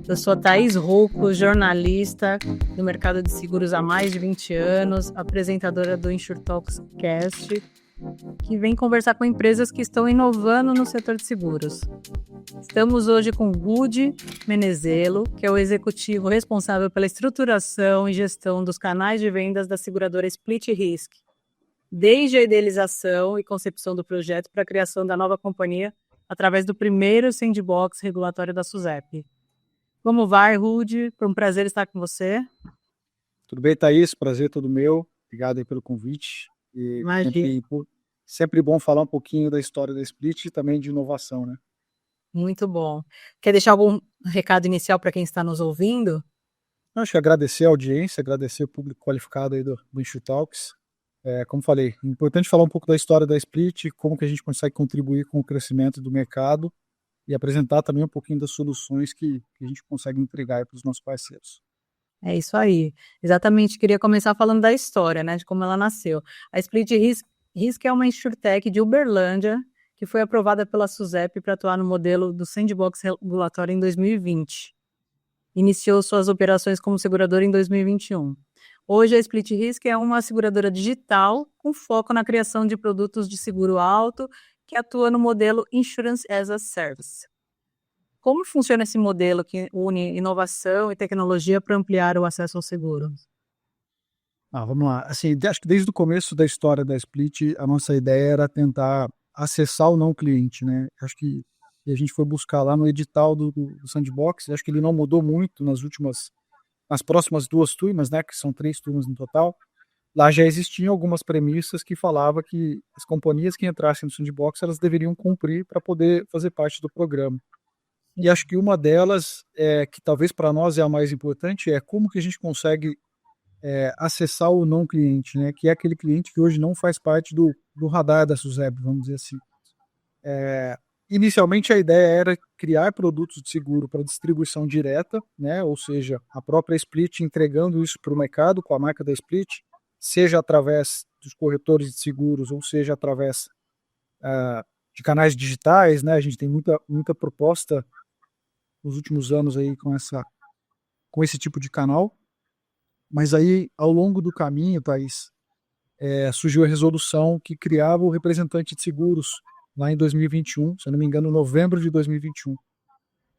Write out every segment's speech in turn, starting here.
Eu sou a Thaís Rocco, jornalista do mercado de seguros há mais de 20 anos, apresentadora do InsurTalks Cast, que vem conversar com empresas que estão inovando no setor de seguros. Estamos hoje com Rudy Menezelo, que é o executivo responsável pela estruturação e gestão dos canais de vendas da seguradora Split Risk, desde a idealização e concepção do projeto para a criação da nova companhia através do primeiro sandbox regulatório da SUSEP. Como vai, Rudy? Foi um prazer estar com você. Tudo bem, Thaís? Prazer todo meu. Obrigado aí pelo convite. E sempre bom falar um pouquinho da história da Split e também de inovação, né? Muito bom. Quer deixar algum recado inicial para quem está nos ouvindo? Eu acho que agradecer a audiência, agradecer o público qualificado aí do InsurTalks. Como falei, é importante falar um pouco da história da Split, como que a gente consegue contribuir com o crescimento do mercado e apresentar também um pouquinho das soluções que a gente consegue entregar para os nossos parceiros. É isso aí. Exatamente, queria começar falando da história, né, de como ela nasceu. A Split Risk é uma insurtech de Uberlândia, que foi aprovada pela SUSEP para atuar no modelo do sandbox regulatório em 2020. Iniciou suas operações como seguradora em 2021. Hoje a Split Risk é uma seguradora digital com foco na criação de produtos de seguro alto que atua no modelo Insurance as a Service. Como funciona esse modelo que une inovação e tecnologia para ampliar o acesso ao seguro? Vamos lá. Assim, acho que desde o começo da história da Split, a nossa ideia era tentar acessar o não cliente, né? Acho que a gente foi buscar lá no edital do Sandbox, acho que ele não mudou muito nas próximas 2 turmas, né? Que são 3 turmas no total. Lá já existiam algumas premissas que falavam que as companhias que entrassem no Sandbox, elas deveriam cumprir para poder fazer parte do programa. E acho que uma delas, que talvez para nós é a mais importante, é como que a gente consegue acessar o não cliente, né? Que é aquele cliente que hoje não faz parte do radar da SUSEP, vamos dizer assim. Inicialmente a ideia era criar produtos de seguro para distribuição direta, né? Ou seja, a própria Split entregando isso para o mercado com a marca da Split, seja através dos corretores de seguros ou seja através de canais digitais, né? A gente tem muita proposta nos últimos anos aí com esse tipo de canal. Mas aí, ao longo do caminho, Thaís, surgiu a resolução que criava o representante de seguros lá em 2021, se eu não me engano, novembro de 2021.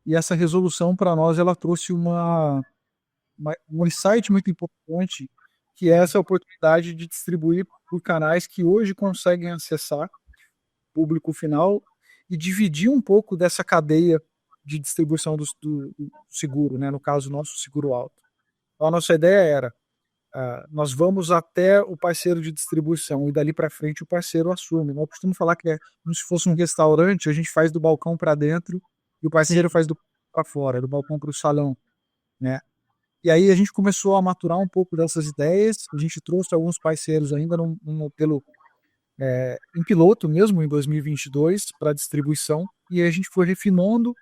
E essa resolução, para nós, ela trouxe um insight muito importante, que é essa oportunidade de distribuir por canais que hoje conseguem acessar o público final e dividir um pouco dessa cadeia de distribuição do seguro, né? No caso, o nosso seguro alto. Então, a nossa ideia era nós vamos até o parceiro de distribuição e dali para frente o parceiro assume. Eu costumo falar que é como se fosse um restaurante, a gente faz do balcão para dentro e o parceiro faz do para fora, do balcão para o salão, né? E aí a gente começou a maturar um pouco dessas ideias, a gente trouxe alguns parceiros ainda num modelo em piloto mesmo, em 2022, para distribuição, e a gente foi refinando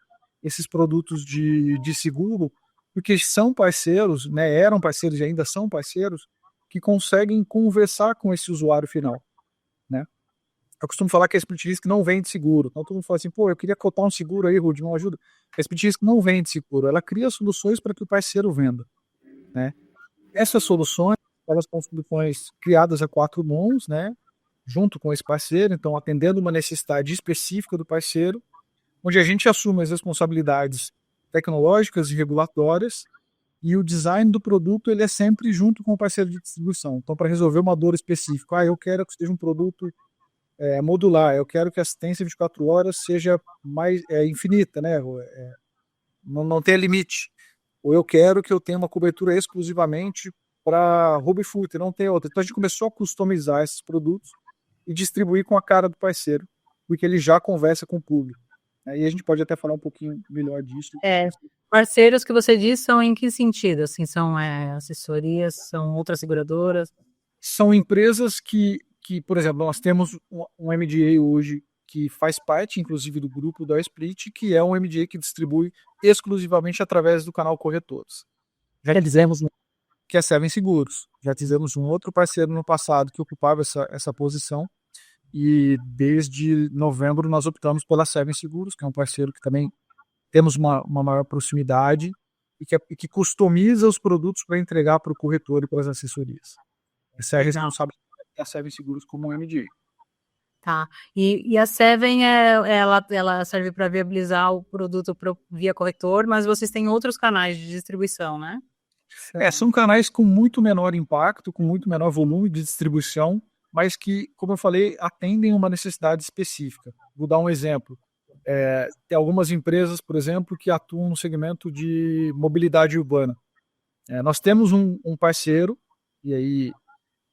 esses produtos de seguro, porque são parceiros, né, eram parceiros e ainda são parceiros, que conseguem conversar com esse usuário final, né? Eu costumo falar que a Split Risk não vende seguro. Então todo mundo fala assim, pô, eu queria cotar um seguro aí, Rudy, me ajuda. A Split Risk não vende seguro, ela cria soluções para que o parceiro venda, né? Essas soluções, elas são soluções criadas a 4 mãos, né? Junto com esse parceiro, então atendendo uma necessidade específica do parceiro, onde a gente assume as responsabilidades tecnológicas e regulatórias e o design do produto ele é sempre junto com o parceiro de distribuição. Então, para resolver uma dor específica, eu quero que seja um produto modular, eu quero que a assistência 24 horas seja mais infinita, né? Não tenha limite. Ou eu quero que eu tenha uma cobertura exclusivamente para roubo e furto, e não tem outra. Então, a gente começou a customizar esses produtos e distribuir com a cara do parceiro, porque ele já conversa com o público. Aí a gente pode até falar um pouquinho melhor disso. Parceiros que você diz são em que sentido? Assim, são assessorias, são outras seguradoras? São empresas que, por exemplo, nós temos um MGA hoje que faz parte, inclusive, do grupo da Split, que é um MGA que distribui exclusivamente através do canal Corretores. Já dizemos que é Seven Seguros. Já tivemos um outro parceiro no passado que ocupava essa posição, e desde novembro nós optamos pela Seven Seguros, que é um parceiro que também temos uma maior proximidade e que customiza os produtos para entregar para o corretor e para as assessorias. Essa é a Legal. responsabilidade da Seven Seguros como MD. Tá. E a Seven, ela serve para viabilizar o produto via corretor, mas vocês têm outros canais de distribuição, né? São canais com muito menor impacto, com muito menor volume de distribuição, mas que, como eu falei, atendem uma necessidade específica. Vou dar um exemplo. Tem algumas empresas, por exemplo, que atuam no segmento de mobilidade urbana. Nós temos um parceiro, e aí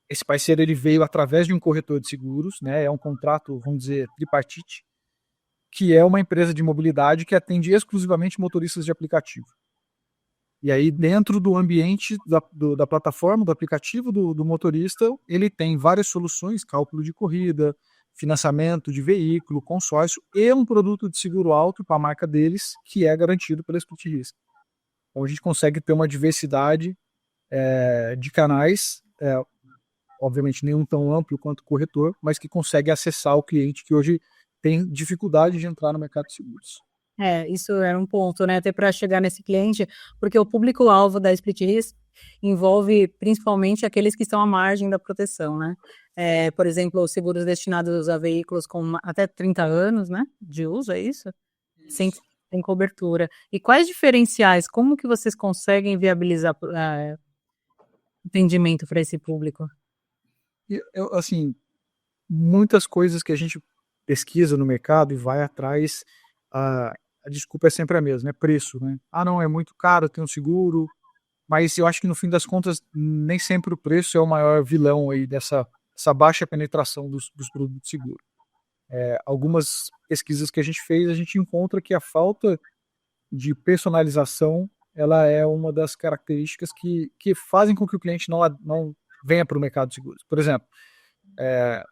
esse parceiro ele veio através de um corretor de seguros, né? É um contrato, vamos dizer, tripartite, que é uma empresa de mobilidade que atende exclusivamente motoristas de aplicativo. E aí, dentro do ambiente da plataforma, do aplicativo do motorista, ele tem várias soluções, cálculo de corrida, financiamento de veículo, consórcio e um produto de seguro alto para a marca deles, que é garantido pela Split Risk. Então, a gente consegue ter uma diversidade de canais, obviamente nenhum tão amplo quanto o corretor, mas que consegue acessar o cliente que hoje tem dificuldade de entrar no mercado de seguros. Isso era um ponto, né? Até para chegar nesse cliente, porque o público-alvo da Split Risk envolve principalmente aqueles que estão à margem da proteção, né? Por exemplo, os seguros destinados a veículos com até 30 anos, né? De uso, é isso? Sem cobertura. E quais diferenciais, como que vocês conseguem viabilizar atendimento para esse público? Assim, muitas coisas que a gente pesquisa no mercado e vai atrás, a desculpa é sempre a mesma, é preço, né? Não, é muito caro, tem um seguro, mas eu acho que no fim das contas, nem sempre o preço é o maior vilão aí dessa baixa penetração dos produtos de seguro. Algumas pesquisas que a gente fez, a gente encontra que a falta de personalização, ela é uma das características que fazem com que o cliente não venha para o mercado de seguros. Por exemplo,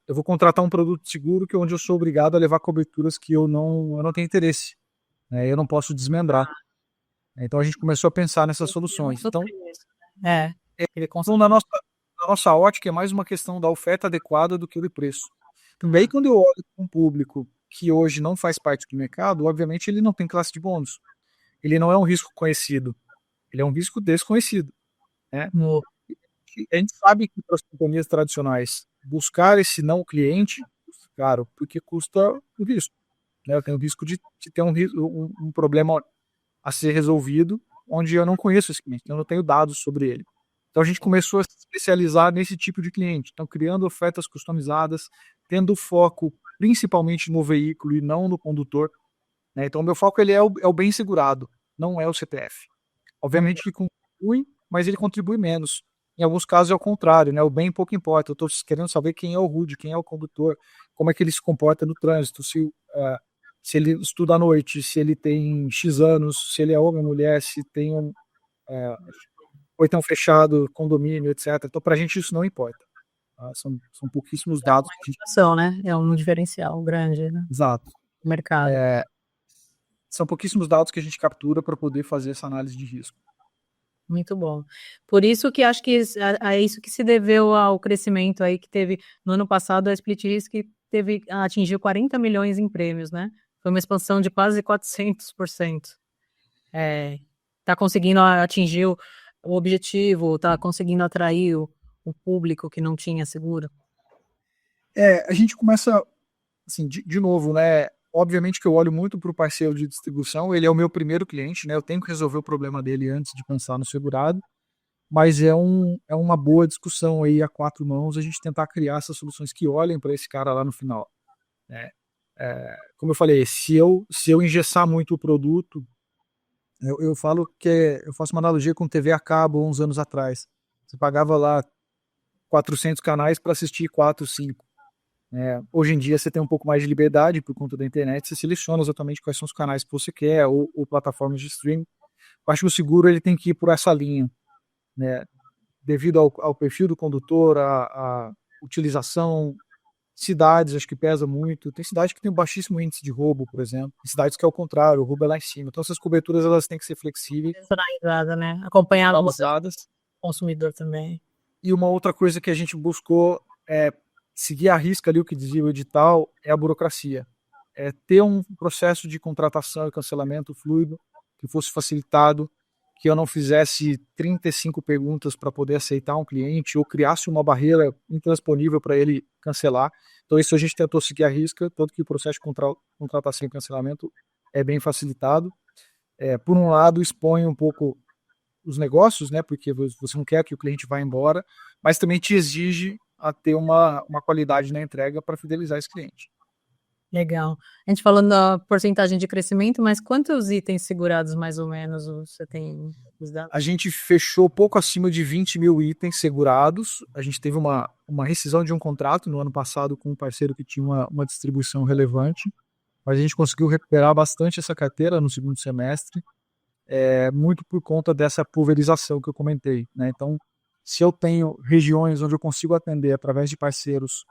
eu vou contratar um produto de seguro onde eu sou obrigado a levar coberturas que eu não tenho interesse, né? Eu não posso desmembrar. Então a gente começou a pensar nessas soluções. Então, na nossa ótica é mais uma questão da oferta adequada do que do preço. Também quando eu olho para um público que hoje não faz parte do mercado, obviamente ele não tem classe de bônus. Ele não é um risco conhecido, ele é um risco desconhecido, né? A gente sabe que para as companhias tradicionais buscar esse não cliente custa caro, porque custa o risco, né? Eu tenho o risco de ter um problema a ser resolvido onde eu não conheço esse cliente, eu não tenho dados sobre ele. Então a gente começou a se especializar nesse tipo de cliente, então criando ofertas customizadas, tendo foco principalmente no veículo e não no condutor, né? Então o meu foco ele é o bem segurado, não é o CPF. Obviamente que contribui, mas ele contribui menos. Em alguns casos é o contrário, né? O bem pouco importa. Eu estou querendo saber quem é o rude, quem é o condutor, como é que ele se comporta no trânsito, se ele estuda à noite, se ele tem X anos, se ele é homem ou mulher, se tem portão fechado, condomínio, etc. Então, para a gente isso não importa. Tá? São pouquíssimos dados. Né? É um diferencial grande, né? Exato. No mercado. São pouquíssimos dados que a gente captura para poder fazer essa análise de risco. Muito bom. Por isso que acho que é isso que se deveu ao crescimento aí que teve no ano passado, a Split Risk atingiu 40 milhões em prêmios, né? Foi uma expansão de quase 400%. Tá conseguindo atingir o objetivo, tá conseguindo atrair o público que não tinha seguro? A gente começa, assim, de novo, né? Obviamente que eu olho muito para o parceiro de distribuição, ele é o meu primeiro cliente, né? Eu tenho que resolver o problema dele antes de pensar no segurado, mas é uma boa discussão aí a quatro mãos a gente tentar criar essas soluções que olhem para esse cara lá no final, né? Como eu falei, se eu engessar muito o produto, eu falo eu faço uma analogia com TV a cabo uns anos atrás. Você pagava lá 400 canais para assistir 4, 5. Hoje em dia você tem um pouco mais de liberdade por conta da internet, você seleciona exatamente quais são os canais que você quer ou plataformas de streaming. Eu acho que o seguro ele tem que ir por essa linha, né? Devido ao perfil do condutor, a utilização, cidades acho que pesa muito. Tem cidades que tem um baixíssimo índice de roubo, por exemplo. Tem cidades que é o contrário, o roubo é lá em cima. Então essas coberturas elas têm que ser flexíveis, Personalizada, né? Acompanhar o personalizadas. consumidor também. E uma outra coisa que a gente buscou seguir a risca ali o que dizia o edital é a burocracia. ter um processo de contratação e cancelamento fluido, que fosse facilitado, que eu não fizesse 35 perguntas para poder aceitar um cliente ou criasse uma barreira intransponível para ele cancelar. Então isso a gente tentou seguir à risca, tanto que o processo de contratação e cancelamento é bem facilitado. Por um lado, expõe um pouco os negócios, né, porque você não quer que o cliente vá embora, mas também te exige a ter uma qualidade na entrega para fidelizar esse cliente. Legal. A gente falando da porcentagem de crescimento, mas quantos itens segurados mais ou menos você tem os dados? A gente fechou pouco acima de 20 mil itens segurados. A gente teve uma rescisão de um contrato no ano passado com um parceiro que tinha uma distribuição relevante, mas a gente conseguiu recuperar bastante essa carteira no segundo semestre, muito por conta dessa pulverização que eu comentei, né? Então, se eu tenho regiões onde eu consigo atender através de parceiros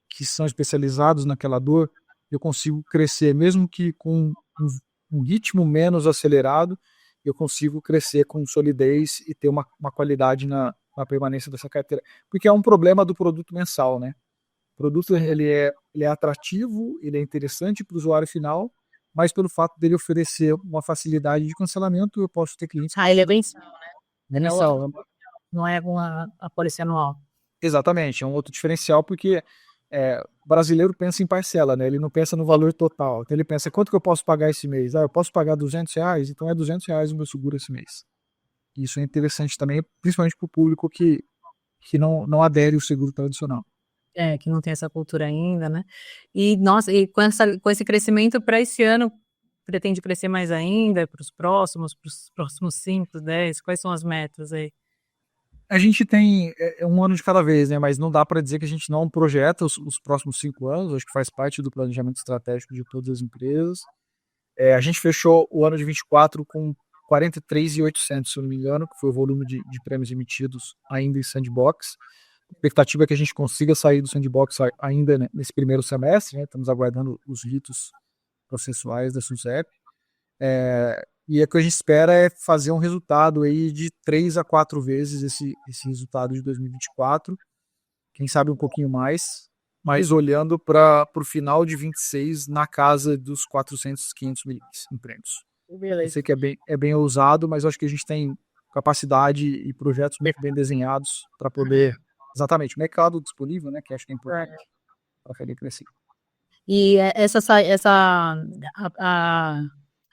que são especializados naquela dor, eu consigo crescer, mesmo que com um ritmo menos acelerado, eu consigo crescer com solidez e ter uma qualidade na permanência dessa carteira. Porque é um problema do produto mensal, né? O produto ele é atrativo, ele é interessante para o usuário final, mas pelo fato dele oferecer uma facilidade de cancelamento, eu posso ter clientes... Ele é mensal, né? É mensal. Não é uma apólice anual. Exatamente, é um outro diferencial, porque o brasileiro pensa em parcela, né? Ele não pensa no valor total. Então ele pensa, quanto que eu posso pagar esse mês? Eu posso pagar R$200, então é R$200 o meu seguro esse mês. Isso é interessante também, principalmente para o público que não adere ao seguro tradicional. Que não tem essa cultura ainda, né? E, nossa, e com esse crescimento para esse ano, pretende crescer mais ainda para os próximos 5, 10? Quais são as metas aí? A gente tem um ano de cada vez, né? Mas não dá para dizer que a gente não projeta os próximos 5 anos. Acho que faz parte do planejamento estratégico de todas as empresas. A gente fechou o ano de 24 com 43.800, se eu não me engano, que foi o volume de prêmios emitidos ainda em sandbox. A expectativa é que a gente consiga sair do sandbox ainda, né, nesse primeiro semestre, né? Estamos aguardando os ritos processuais da SUSEP. E o que a gente espera é fazer um resultado aí de 3 a 4 vezes esse resultado de 2024. Quem sabe um pouquinho mais, mas olhando para o final de 26 na casa dos 400, 500 milhões em prêmios. Eu sei que é bem ousado, mas eu acho que a gente tem capacidade e projetos muito bem desenhados para poder... Exatamente, mercado disponível, né, que acho que é importante para querer crescer. E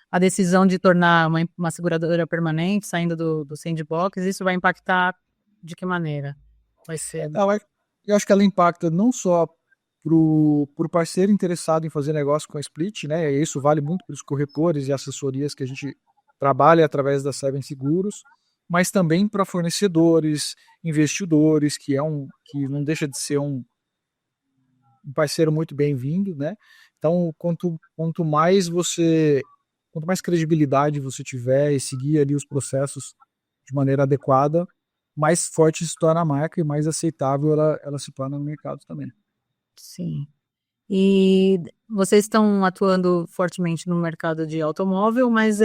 a decisão de tornar uma seguradora permanente, saindo do sandbox, isso vai impactar de que maneira? Vai ser... Eu acho que ela impacta não só pro parceiro interessado em fazer negócio com a Split, né? E isso vale muito para os corretores e assessorias que a gente trabalha através da Seven Seguros, mas também para fornecedores, investidores, que não deixa de ser um parceiro muito bem-vindo, né? Então, quanto mais credibilidade você tiver e seguir ali os processos de maneira adequada, mais forte se torna a marca e mais aceitável ela se torna no mercado também. Sim. E vocês estão atuando fortemente no mercado de automóvel, mas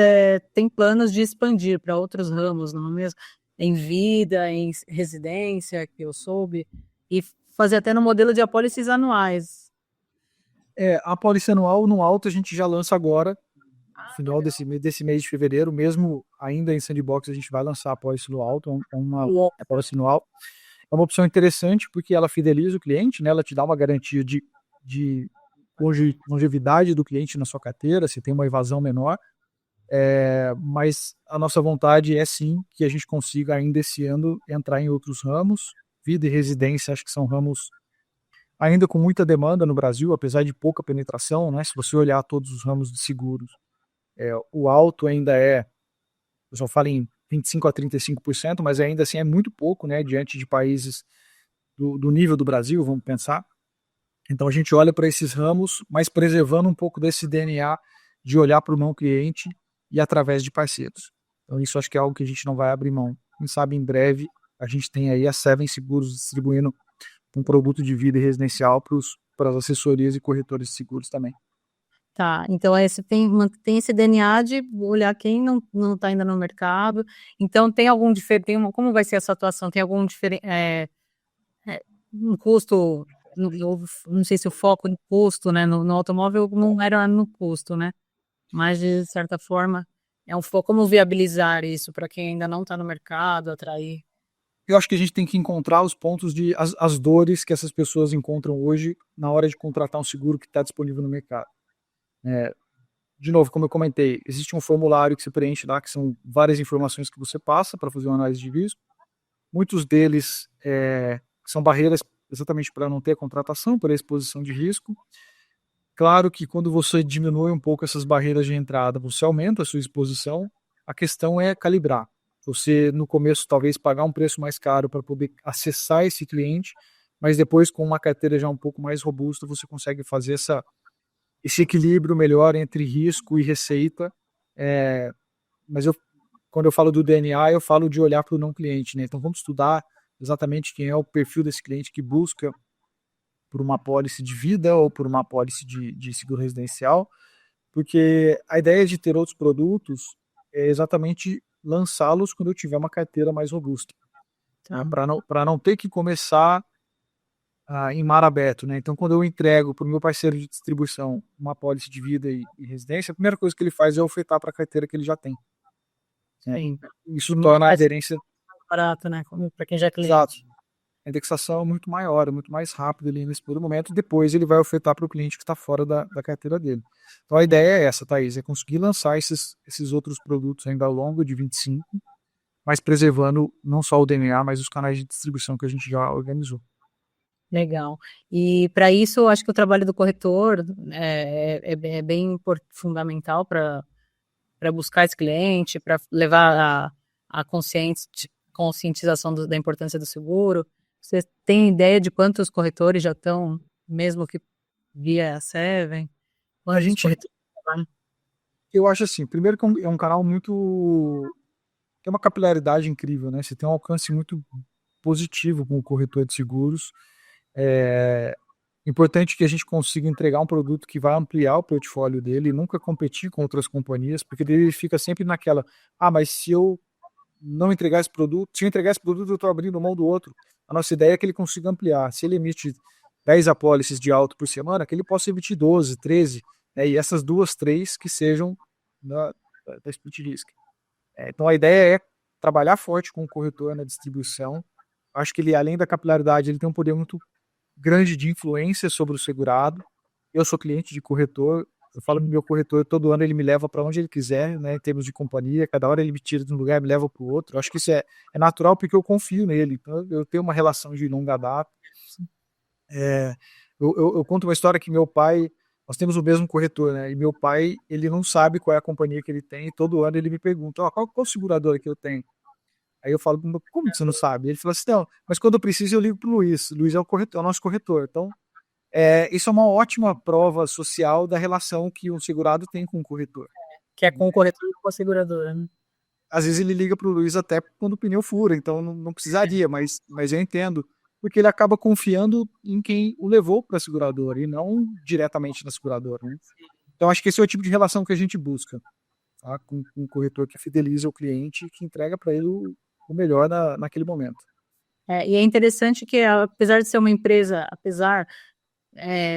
tem planos de expandir para outros ramos, não é mesmo? Em vida, em residência, que eu soube, e fazer até no modelo de apólices anuais. A apólice anual no auto a gente já lança agora, no final desse mês de fevereiro, mesmo ainda em sandbox, a gente vai lançar a apólice no auto, uma apólice anual. É uma opção interessante porque ela fideliza o cliente, né? Ela te dá uma garantia de longevidade do cliente na sua carteira, se tem uma evasão menor, mas a nossa vontade é sim que a gente consiga ainda esse ano entrar em outros ramos. Vida e residência acho que são ramos ainda com muita demanda no Brasil, apesar de pouca penetração, né? Se você olhar todos os ramos de seguros, o auto ainda eu só falo em 25 a 35%, mas ainda assim é muito pouco, né? Diante de países do nível do Brasil, vamos pensar. Então a gente olha para esses ramos, mas preservando um pouco desse DNA de olhar para o não cliente e através de parceiros. Então isso acho que é algo que a gente não vai abrir mão. Quem sabe em breve a gente tem aí a Seven Seguros distribuindo um produto de vida e residencial para as assessorias e corretores de seguros também. Tá, então tem esse DNA de olhar quem não está ainda no mercado. Então tem algum diferente, como vai ser essa atuação? Tem algum diferente, um custo não sei se o foco no custo, né, no automóvel não era no custo, né, mas de certa forma é um foco. Como viabilizar isso para quem ainda não está no mercado, atrair? Eu acho que a gente tem que encontrar os pontos as dores que essas pessoas encontram hoje na hora de contratar um seguro que está disponível no mercado. De novo, como eu comentei, existe um formulário que você preenche lá, que são várias informações que você passa para fazer uma análise de risco. Muitos deles são barreiras exatamente para não ter contratação, por exposição de risco. Claro que quando você diminui um pouco essas barreiras de entrada, você aumenta a sua exposição. A questão é calibrar. Você, no começo, talvez pagar um preço mais caro para poder acessar esse cliente, mas depois, com uma carteira já um pouco mais robusta, você consegue fazer esse equilíbrio melhor entre risco e receita. Mas quando eu falo do DNA, eu falo de olhar para o não cliente, né? Então vamos estudar exatamente quem é o perfil desse cliente que busca por uma apólice de vida ou por uma apólice de seguro residencial, porque a ideia de ter outros produtos é exatamente lançá-los quando eu tiver uma carteira mais robusta, Tá. para não ter que começar em mar aberto, né? Então, quando eu entrego para o meu parceiro de distribuição uma apólice de vida e residência, a primeira coisa que ele faz é ofertar para a carteira que ele já tem. Né? Sim. Isso torna a Mais aderência. barato, né, para quem já é Exato. cliente. A indexação é muito maior, é muito mais rápido ali nesse primeiro momento, e depois ele vai ofertar para o cliente que está fora da carteira dele. Então a ideia é essa, Thaís, é conseguir lançar esses outros produtos ainda ao longo de 25, mas preservando não só o DNA, mas os canais de distribuição que a gente já organizou. Legal. E para isso, eu acho que o trabalho do corretor é bem fundamental para buscar esse cliente, para levar a conscientização da importância do seguro. Você tem ideia de quantos corretores já estão, mesmo que via a Seven? A Quantos gente, corretores trabalham? eu acho assim, primeiro que é um canal muito, tem uma capilaridade incrível, né? Você tem um alcance muito positivo com o corretor de seguros. É importante que a gente consiga entregar um produto que vai ampliar o portfólio dele e nunca competir com outras companhias, porque ele fica sempre naquela, mas se eu não entregar esse produto, se eu entregar esse produto, eu estou abrindo mão do outro. A nossa ideia é que ele consiga ampliar. Se ele emite 10 apólices de auto por semana, que ele possa emitir 12, 13, né, e essas duas, três que sejam da split risk. Então a ideia é trabalhar forte com o corretor na distribuição. Acho que ele, além da capilaridade, ele tem um poder muito grande de influência sobre o segurado. Eu sou cliente de corretor, eu falo pro meu corretor, todo ano ele me leva para onde ele quiser, né, em termos de companhia, cada hora ele me tira de um lugar e me leva para o outro. Eu acho que isso é natural porque eu confio nele, então eu tenho uma relação de longa data. É, eu conto uma história que meu pai, nós temos o mesmo corretor, né, e meu pai, ele não sabe qual é a companhia que ele tem, e todo ano ele me pergunta, qual seguradora que eu tenho? Aí eu falo, como você não sabe? Ele falou assim, não, mas quando eu preciso eu ligo pro Luiz. Luiz é o corretor, é o nosso corretor. Então, isso é uma ótima prova social da relação que um segurado tem com o corretor. Que é com o corretor e com a seguradora, né? Às vezes ele liga pro Luiz até quando o pneu fura, então não precisaria, mas eu entendo, porque ele acaba confiando em quem o levou para a seguradora e não diretamente na seguradora. Né? Então, acho que esse é o tipo de relação que a gente busca, tá? Com um corretor que fideliza o cliente e que entrega para ele o melhor naquele momento. E é interessante que, apesar de ser uma empresa,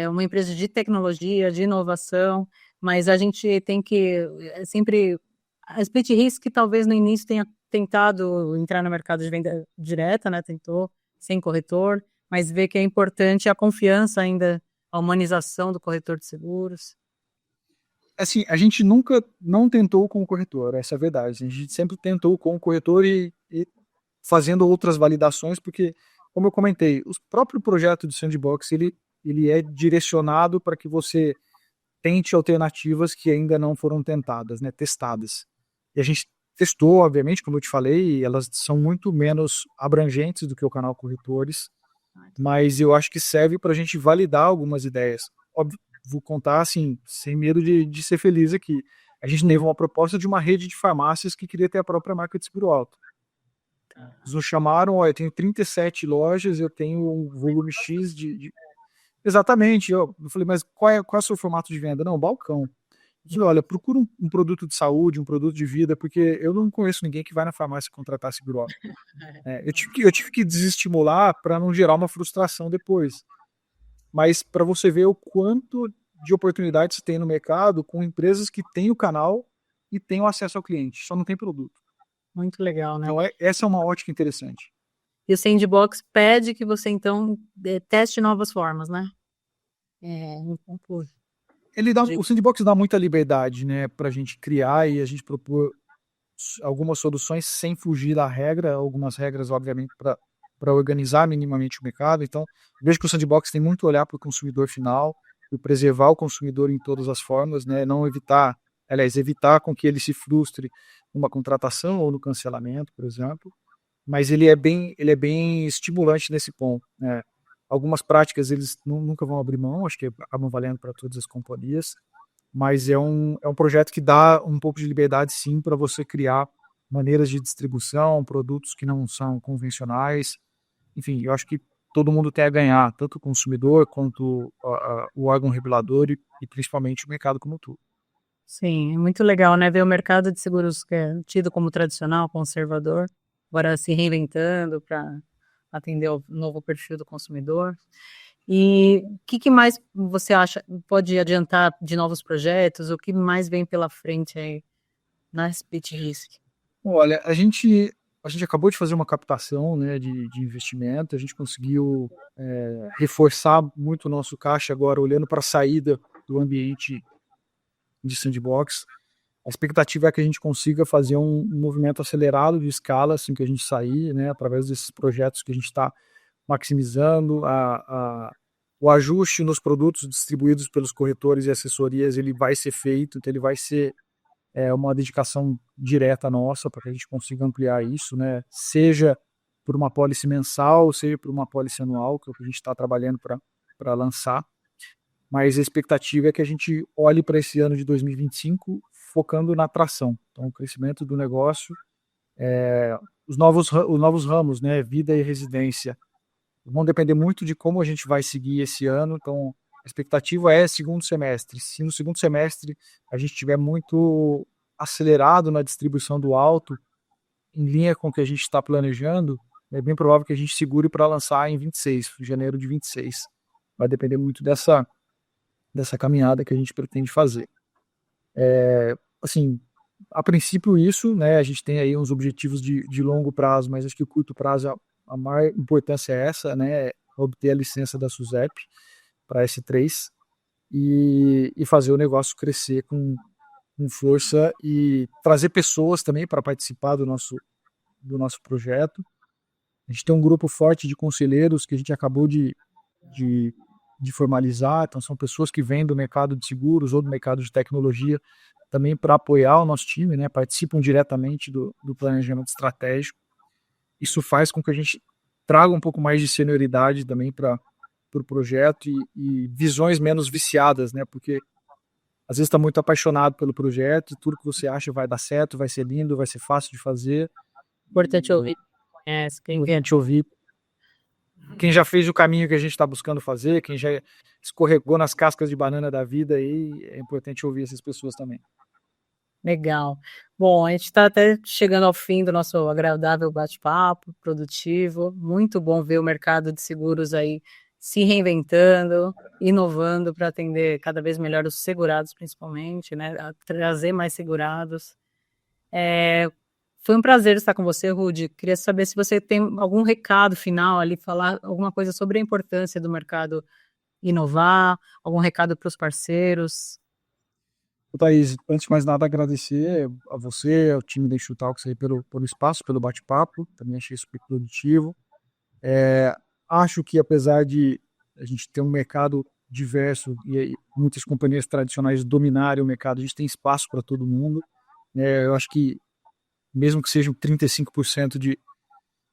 uma empresa de tecnologia, de inovação, mas a gente tem que sempre. A Split Risk talvez no início tenha tentado entrar no mercado de venda direta, né? Tentou, sem corretor, mas vê que é importante a confiança ainda, a humanização do corretor de seguros. Assim, a gente nunca não tentou com o corretor, essa é a verdade. A gente sempre tentou com o corretor e fazendo outras validações, porque, como eu comentei, o próprio projeto de sandbox, ele é direcionado para que você tente alternativas que ainda não foram tentadas, né, testadas. E a gente testou, obviamente, como eu te falei, elas são muito menos abrangentes do que o canal Corretores, mas eu acho que serve para a gente validar algumas ideias. Óbvio, vou contar assim, sem medo de ser feliz aqui. A gente levou uma proposta de uma rede de farmácias que queria ter a própria marca de seguro alto. Eles nos chamaram, olha, eu tenho 37 lojas, eu tenho um volume X Exatamente. Eu falei, mas qual é o seu formato de venda? Não, balcão. Eu falei, olha, procura um produto de saúde, um produto de vida, porque eu não conheço ninguém que vai na farmácia contratar seguro alto. Eu tive que desestimular para não gerar uma frustração depois. mas para você ver o quanto de oportunidades tem no mercado com empresas que têm o canal e têm o acesso ao cliente, só não tem produto. Muito legal, né? Então, essa é uma ótica interessante. E o Sandbox pede que você, então, teste novas formas, né? Então, pô, O Sandbox dá muita liberdade, né, para a gente criar e a gente propor algumas soluções sem fugir da regra, algumas regras, obviamente, para organizar minimamente o mercado. Então, vejo que o Sandbox tem muito olhar para o consumidor final e preservar o consumidor em todas as formas, né, não evitar, aliás, evitar com que ele se frustre numa contratação ou no cancelamento, por exemplo, mas ele é bem estimulante nesse ponto, né. Algumas práticas eles nunca vão abrir mão, acho que acabam valendo para todas as companhias, mas é um projeto que dá um pouco de liberdade, sim, para você criar maneiras de distribuição, produtos que não são convencionais. Enfim, eu acho que todo mundo tem a ganhar, tanto o consumidor quanto o órgão regulador e principalmente o mercado como um todo. sim, é muito legal, né? Ver o mercado de seguros que é tido como tradicional, conservador, agora se reinventando para atender o novo perfil do consumidor. E o que mais você acha pode adiantar de novos projetos? O que mais vem pela frente aí na Split Risk? Olha, a gente acabou de fazer uma captação, né, de investimento, a gente conseguiu reforçar muito o nosso caixa agora, olhando para a saída do ambiente de sandbox. A expectativa é que a gente consiga fazer um movimento acelerado de escala assim que a gente sair, né, através desses projetos que a gente está maximizando o ajuste nos produtos distribuídos pelos corretores e assessorias, ele vai ser feito, então ele vai ser uma dedicação direta nossa para que a gente consiga ampliar isso, né, seja por uma pólice mensal, seja por uma pólice anual, que é o que a gente está trabalhando para lançar, mas a expectativa é que a gente olhe para esse ano de 2025 focando na atração. Então, o crescimento do negócio, os novos ramos, né, vida e residência, vão depender muito de como a gente vai seguir esse ano. Então, a expectativa é segundo semestre. Se no segundo semestre a gente tiver muito acelerado na distribuição do alto, em linha com o que a gente está planejando, é bem provável que a gente segure para lançar em 26, janeiro de 26. Vai depender muito dessa caminhada que a gente pretende fazer. Assim, a princípio isso, né, a gente tem aí uns objetivos de longo prazo, mas acho que o curto prazo a maior importância é essa, né, obter a licença da SUSEP para S3 e fazer o negócio crescer com força e trazer pessoas também para participar do nosso projeto. A gente tem um grupo forte de conselheiros que a gente acabou de, de formalizar, então são pessoas que vêm do mercado de seguros ou do mercado de tecnologia também para apoiar o nosso time, né, participam diretamente do planejamento estratégico. Isso faz com que a gente traga um pouco mais de senioridade também para o projeto e visões menos viciadas, né, porque às vezes está muito apaixonado pelo projeto e tudo que você acha vai dar certo, vai ser lindo, vai ser fácil de fazer. Importante ouvir. Quem Quem te ouvir, quem já fez o caminho que a gente está buscando fazer, quem já escorregou nas cascas de banana da vida, aí é importante ouvir essas pessoas também. legal. Bom, a gente está até chegando ao fim do nosso agradável bate-papo, produtivo. Muito bom ver o mercado de seguros aí se reinventando, inovando para atender cada vez melhor os segurados, principalmente, né? Trazer mais segurados. Foi um prazer estar com você, Rudy. Queria saber se você tem algum recado final ali, falar alguma coisa sobre a importância do mercado inovar, algum recado para os parceiros. Thaís, antes de mais nada, agradecer a você, ao time da Enxutalks aí pelo espaço, pelo bate-papo, também achei super produtivo. Acho que apesar de a gente ter um mercado diverso e muitas companhias tradicionais dominarem o mercado, a gente tem espaço para todo mundo. Eu acho que mesmo que sejam 35% de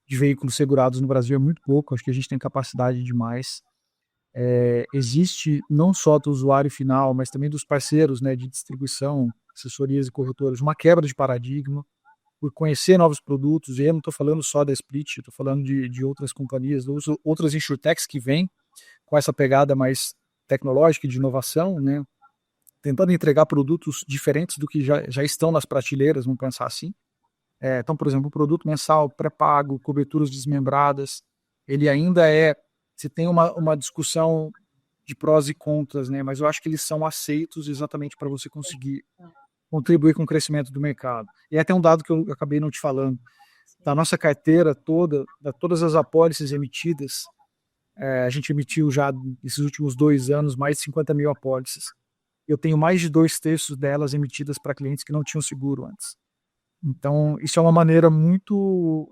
veículos segurados no Brasil é muito pouco, acho que a gente tem capacidade demais. Existe não só do usuário final, mas também dos parceiros, né, de distribuição, assessorias e corretoras, uma quebra de paradigma por conhecer novos produtos, e eu não estou falando só da Split, estou falando de outras companhias, outras insurtechs que vêm com essa pegada mais tecnológica e de inovação, né, tentando entregar produtos diferentes do que já estão nas prateleiras, vamos pensar assim. Então, por exemplo, o produto mensal pré-pago, coberturas desmembradas, ele ainda se tem uma discussão de prós e contras, né? Mas eu acho que eles são aceitos exatamente para você conseguir contribuir com o crescimento do mercado. E até um dado que eu acabei não te falando, da nossa carteira toda, de todas as apólices emitidas, a gente emitiu já nesses últimos 2 anos mais de 50 mil apólices. Eu tenho mais de 2/3 delas emitidas para clientes que não tinham seguro antes. Então, isso é uma maneira muito,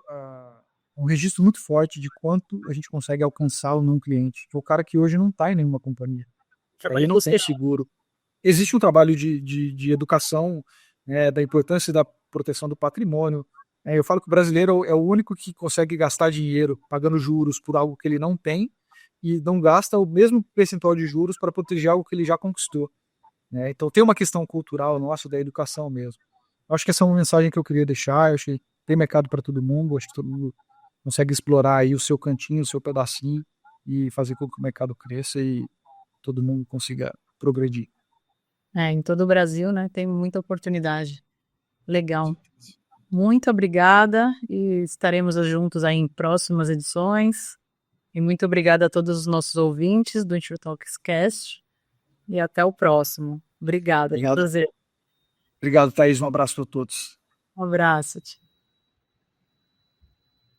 um registro muito forte de quanto a gente consegue alcançar o não cliente, que é o cara que hoje não está em nenhuma companhia. Ele não tem seguro. Existe um trabalho de educação, né, da importância da proteção do patrimônio. Eu falo que o brasileiro é o único que consegue gastar dinheiro pagando juros por algo que ele não tem e não gasta o mesmo percentual de juros para proteger algo que ele já conquistou, né? Então tem uma questão cultural nossa da educação mesmo. Eu acho que essa é uma mensagem que eu queria deixar. Eu acho que tem mercado para todo mundo. Eu acho que todo mundo consegue explorar aí o seu cantinho, o seu pedacinho e fazer com que o mercado cresça e todo mundo consiga progredir. Em todo o Brasil, né, tem muita oportunidade. Legal. Muito obrigada e estaremos juntos aí em próximas edições. E muito obrigada a todos os nossos ouvintes do InsurTalks Cast. E até o próximo. Obrigada. Obrigado. Prazer. Obrigado, Thaís. Um abraço para todos. Um abraço.